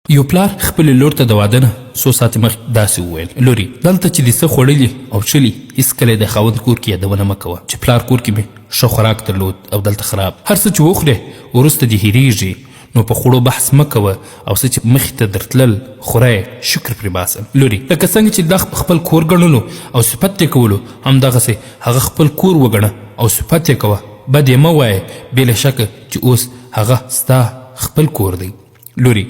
یو پلار خپلې لور ته د واده نه څو ساعتې مخکې داسې وویل: لورې، دلته چې دې څه خوړلي او چلي هېڅکله د خاوند کور کې یادونه مه کوه چې پلار کور کې مې ښه خوراک درلود او دلته خراب. هر څه چې وخورې وروسته دې هېرېږي، نو په خوړو بحث مه کوه او څه چې مخې ته درتلل خوره یې شکر پرې باسه. لورې، لکه څنګه چې دا خپل کور ګڼلو او صفت یې کولو، همدغسې هغه خپل کور وګڼه او صفت یې کوه. بد یې مه وایه، بې له شکه چې اوس هغه ستا خپل کور دی. لوري،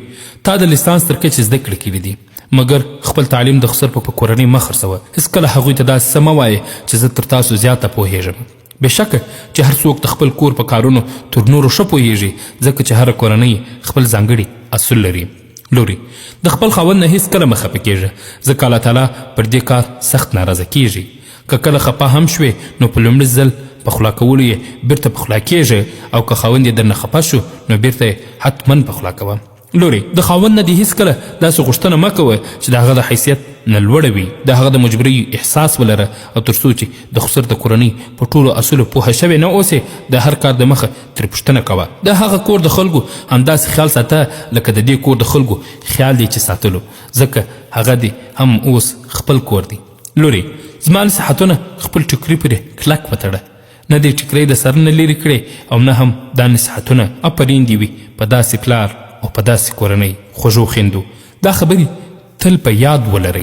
تا د لیسانس تر کچې زده کړې کړي دي، مګر خپل تعلیم د خسر په کورنۍ مه خرڅوه. هېڅکله هغوی ته داسې څه مه وایې چې زه تر تاسو زیاته پوهېږم. بېشکه چې هر څوک د خپل کور په کارونو تر نورو ښه پوهېږي، ځکه چې هره کورنۍ خپل ځانګړي اصول لري. لوري، د خپل خاوند نه هېڅکله مه خفه کېږه، ځکه الله تعالی پر دې کار سخت ناراضه کېږي. که کله خفه هم شوې، نو په لومړي ځل په خلا کولو یې بیرته په خلا کېږه، او که خاوند یې درنه خفه شو، نو بیرته یې حتما په خلا کوه. لوري، د خاوند نه دې هېڅکله داسې غوښتنه مه کوه چې د هغه د حیثیت نه لوړه وي. د هغه د مجبورۍ احساس ولره، او تر څو چې د خسر د کورنۍ په ټولو اصولو پوهه شوې نه اوسې، د هر کار د مخه ترې پوښتنه کوه. د هغه کور د خلکو همداسې خیال ساته لکه د دې کور د خلکو خیال دی چې ساتلو، ځکه هغه دی هم اوس خپل کور دی. لوري، زما نصیحتونه خپل ټیکري پرې کلک وتړه، نه دې ټیکرۍ د سر نه لرې کړې، او نه هم دا نصیحتونه افرین دي وي په داسې پلار او په داسې کورنۍ خوږو خویندو. دا خبرې تل په یاد ولرئ.